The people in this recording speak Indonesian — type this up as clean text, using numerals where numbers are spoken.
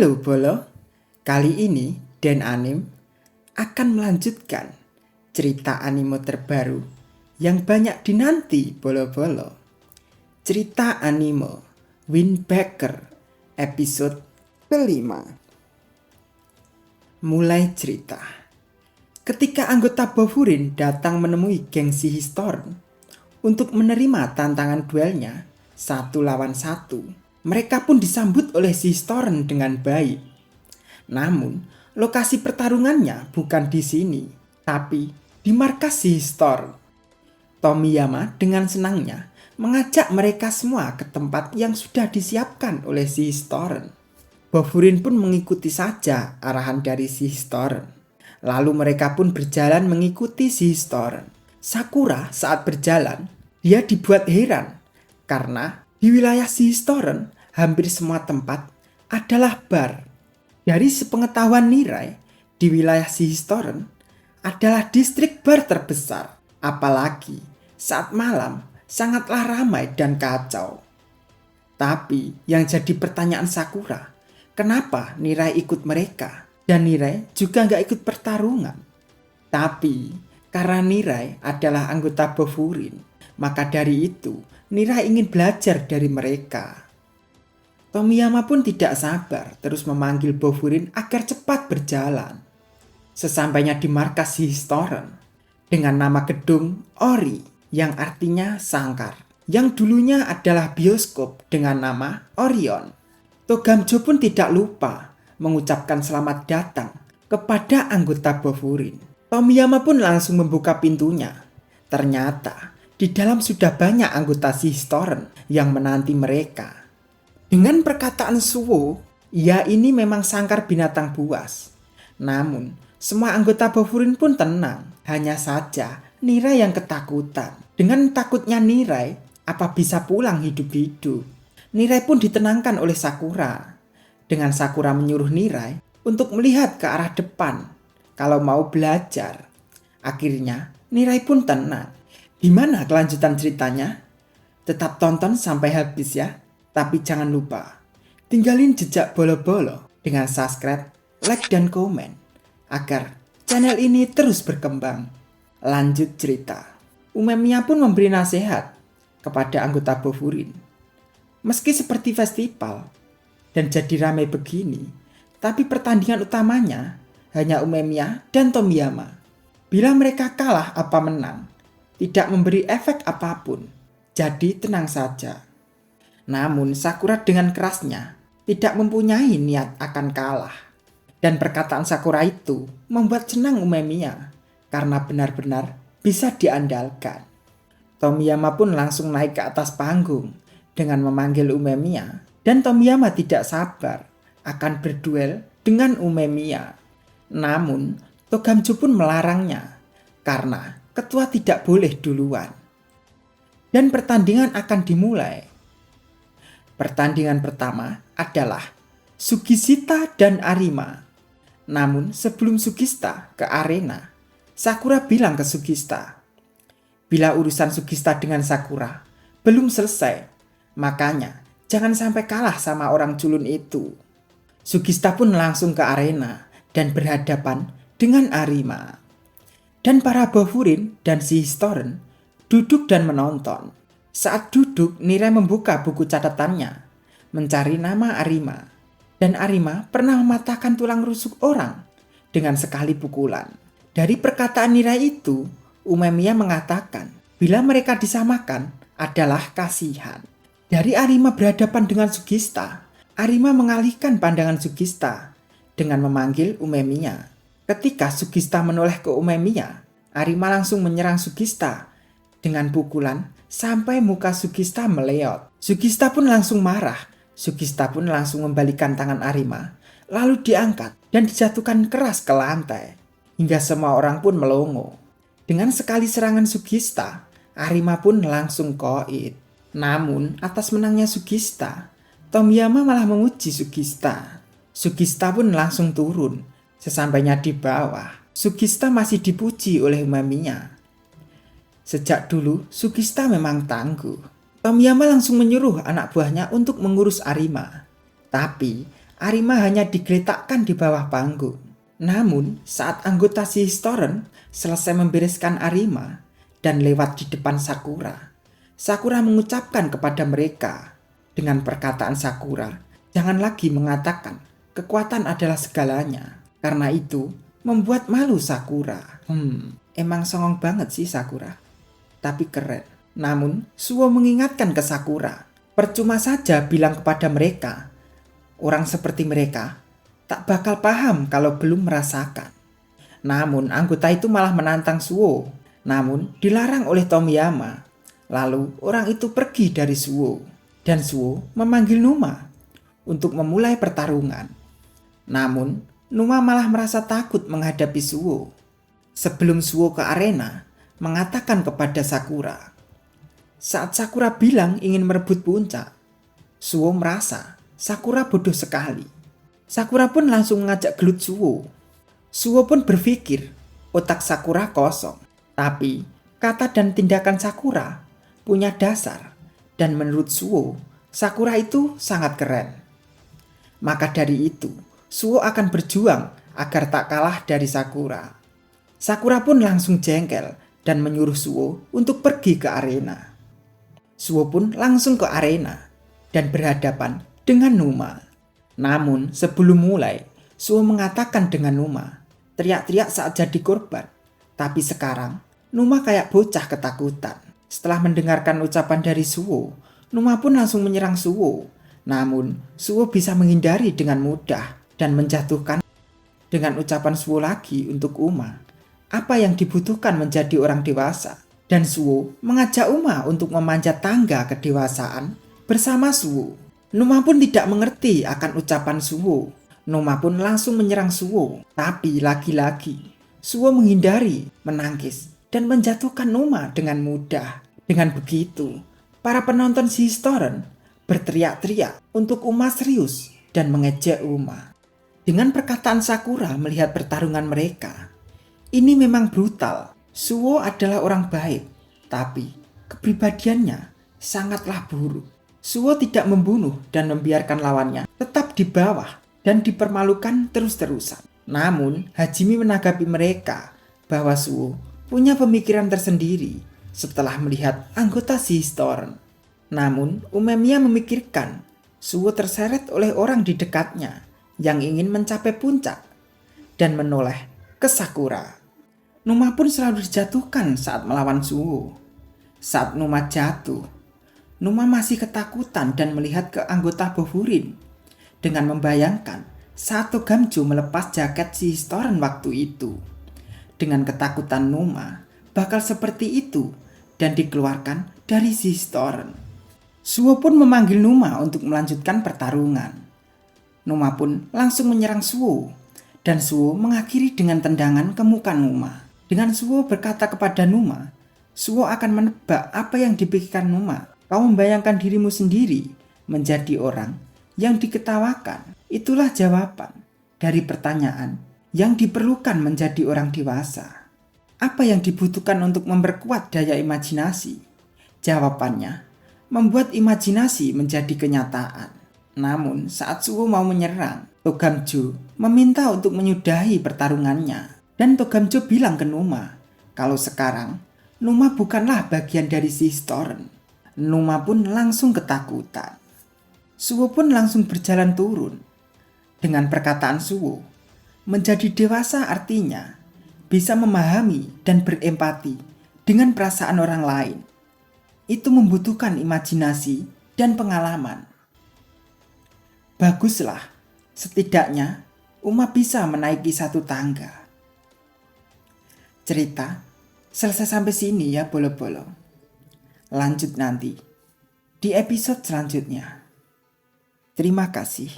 Halo Bolo, kali ini Den Anim akan melanjutkan cerita anime terbaru yang banyak dinanti Bolo-Bolo. Cerita anime Windbreaker episode kelima. Mulai cerita. Ketika anggota Bofurin datang menemui geng Sihistern untuk menerima tantangan duelnya 1 lawan 1, mereka pun disambut oleh Sihistern dengan baik. Namun, lokasi pertarungannya bukan di sini, tapi di markas Sihistern. Tomiyama dengan senangnya mengajak mereka semua ke tempat yang sudah disiapkan oleh Sihistern. Bofurin pun mengikuti saja arahan dari Sihistern. Lalu mereka pun berjalan mengikuti Sihistern. Sakura saat berjalan, dia dibuat heran karena di wilayah Sihistern hampir semua tempat adalah bar. Dari sepengetahuan Nirai, di wilayah Sihistern adalah distrik bar terbesar. Apalagi saat malam sangatlah ramai dan kacau. Tapi yang jadi pertanyaan Sakura, kenapa Nirai ikut mereka? Dan Nirai juga nggak ikut pertarungan. Tapi karena Nirai adalah anggota Bofurin, maka dari itu Nirai ingin belajar dari mereka. Tomiyama pun tidak sabar terus memanggil Bofurin agar cepat berjalan. Sesampainya di markas Sihistern dengan nama gedung Ori yang artinya sangkar, yang dulunya adalah bioskop dengan nama Orion. Togamjo pun tidak lupa mengucapkan selamat datang kepada anggota Bofurin. Tomiyama pun langsung membuka pintunya. Ternyata di dalam sudah banyak anggota Sihistern yang menanti mereka. Dengan perkataan Suwo, ia ini memang sangkar binatang buas. Namun, semua anggota Bofurin pun tenang. Hanya saja, Nirai yang ketakutan. Dengan takutnya Nirai, apa bisa pulang hidup-hidup? Nirai pun ditenangkan oleh Sakura. Dengan Sakura menyuruh Nirai untuk melihat ke arah depan kalau mau belajar. Akhirnya, Nirai pun tenang. Gimana kelanjutan ceritanya? Tetap tonton sampai habis ya. Tapi jangan lupa, tinggalin jejak Bolo-Bolo dengan subscribe, like, dan komen agar channel ini terus berkembang. Lanjut cerita. Umemiya pun memberi nasihat kepada anggota Bofurin. Meski seperti festival dan jadi ramai begini, tapi pertandingan utamanya hanya Umemiya dan Tomiyama. Bila mereka kalah apa menang, tidak memberi efek apapun. Jadi tenang saja. Namun Sakura dengan kerasnya tidak mempunyai niat akan kalah. Dan perkataan Sakura itu membuat senang Umemiya karena benar-benar bisa diandalkan. Tomiyama pun langsung naik ke atas panggung dengan memanggil Umemiya. Dan Tomiyama tidak sabar akan berduel dengan Umemiya. Namun Togamjo pun melarangnya karena ketua tidak boleh duluan. Dan pertandingan akan dimulai. Pertandingan pertama adalah Sugishita dan Arima. Namun sebelum Sugishita ke arena, Sakura bilang ke Sugishita, bila urusan Sugishita dengan Sakura belum selesai, makanya jangan sampai kalah sama orang culun itu. Sugishita pun langsung ke arena dan berhadapan dengan Arima. Dan para Bofurin dan Sihistern duduk dan menonton. Saat duduk, Nirai membuka buku catatannya, mencari nama Arima. Dan Arima pernah mematahkan tulang rusuk orang dengan sekali pukulan. Dari perkataan Nirai itu, Umemiya mengatakan bila mereka disamakan adalah kasihan. Dari Arima berhadapan dengan Sugishita, Arima mengalihkan pandangan Sugishita dengan memanggil Umemiya. Ketika Sugishita menoleh ke Umemiya, Arima langsung menyerang Sugishita dengan pukulan sampai muka Sugishita meleot. Sugishita pun langsung marah. Sugishita pun langsung membalikan tangan Arima, lalu diangkat dan dijatuhkan keras ke lantai. Hingga semua orang pun melongo. Dengan sekali serangan Sugishita, Arima pun langsung koit. Namun atas menangnya Sugishita, Tomiyama malah memuji Sugishita. Sugishita pun langsung turun. Sesampainya di bawah, Sugishita masih dipuji oleh Umemiya. Sejak dulu, Sugishita memang tangguh. Tomiyama langsung menyuruh anak buahnya untuk mengurus Arima. Tapi Arima hanya digeletakkan di bawah panggung. Namun, saat anggota Shihistoren selesai membereskan Arima dan lewat di depan Sakura, Sakura mengucapkan kepada mereka dengan perkataan Sakura, jangan lagi mengatakan kekuatan adalah segalanya. Karena itu, membuat malu Sakura. Emang songong banget sih Sakura. Tapi keren. Namun, Suwo mengingatkan ke Sakura, percuma saja bilang kepada mereka. Orang seperti mereka tak bakal paham kalau belum merasakan. Namun, anggota itu malah menantang Suwo. Namun, dilarang oleh Tomiyama. Lalu, orang itu pergi dari Suwo. Dan Suwo memanggil Numa untuk memulai pertarungan. Namun, Numa malah merasa takut menghadapi Suwo. Sebelum Suwo ke arena, mengatakan kepada Sakura. Saat Sakura bilang ingin merebut puncak, Suwo merasa Sakura bodoh sekali. Sakura pun langsung mengajak gelut Suwo. Suwo pun berpikir otak Sakura kosong. Tapi kata dan tindakan Sakura punya dasar. Dan menurut Suwo, Sakura itu sangat keren. Maka dari itu, Suwo akan berjuang agar tak kalah dari Sakura. Sakura pun langsung jengkel dan menyuruh Suwo untuk pergi ke arena. Suwo pun langsung ke arena dan berhadapan dengan Numa. Namun sebelum mulai, Suwo mengatakan dengan Numa, teriak-teriak saat jadi korban. Tapi sekarang, Numa kayak bocah ketakutan. Setelah mendengarkan ucapan dari Suwo, Numa pun langsung menyerang Suwo. Namun, Suwo bisa menghindari dengan mudah dan menjatuhkan dengan ucapan Suwo lagi untuk Uma. Apa yang dibutuhkan menjadi orang dewasa? Dan Suwo mengajak Uma untuk memanjat tangga kedewasaan bersama Suwo. Numa pun tidak mengerti akan ucapan Suwo. Numa pun langsung menyerang Suwo. Tapi lagi-lagi Suwo menghindari, menangkis, dan menjatuhkan Numa dengan mudah. Dengan begitu, para penonton Shihistoren berteriak-teriak untuk Uma serius dan mengejek Uma. Dengan perkataan Sakura melihat pertarungan mereka, ini memang brutal. Suwo adalah orang baik, tapi kepribadiannya sangatlah buruk. Suwo tidak membunuh dan membiarkan lawannya tetap di bawah dan dipermalukan terus-terusan. Namun, Hajime menanggapi mereka bahwa Suwo punya pemikiran tersendiri setelah melihat anggota Shihistoren. Namun, Umemiya memikirkan Suwo terseret oleh orang di dekatnya yang ingin mencapai puncak dan menoleh ke Sakura. Numa pun selalu dijatuhkan saat melawan Suwo. Saat Numa jatuh, Numa masih ketakutan dan melihat ke anggota Bofurin dengan membayangkan saat Togamjo melepas jaket Shihistoren waktu itu. Dengan ketakutan Numa bakal seperti itu dan dikeluarkan dari Shihistoren. Suwo pun memanggil Numa untuk melanjutkan pertarungan. Numa pun langsung menyerang Suwo dan Suwo mengakhiri dengan tendangan ke muka Numa. Dengan Suwo berkata kepada Numa, Suwo akan menebak apa yang dipikirkan Numa. Kau membayangkan dirimu sendiri menjadi orang yang diketawakan. Itulah jawaban dari pertanyaan yang diperlukan menjadi orang dewasa. Apa yang dibutuhkan untuk memperkuat daya imajinasi? Jawabannya, membuat imajinasi menjadi kenyataan. Namun saat Suwo mau menyerang, Togamjo meminta untuk menyudahi pertarungannya. Dan Togamjo bilang ke Numa, kalau sekarang Numa bukanlah bagian dari Shihistoren. Numa pun langsung ketakutan. Suwo pun langsung berjalan turun. Dengan perkataan Suwo, menjadi dewasa artinya bisa memahami dan berempati dengan perasaan orang lain. Itu membutuhkan imajinasi dan pengalaman. Baguslah, setidaknya Uma bisa menaiki satu tangga. Cerita selesai sampai sini ya bolo-bolo. Lanjut nanti di episode selanjutnya. Terima kasih.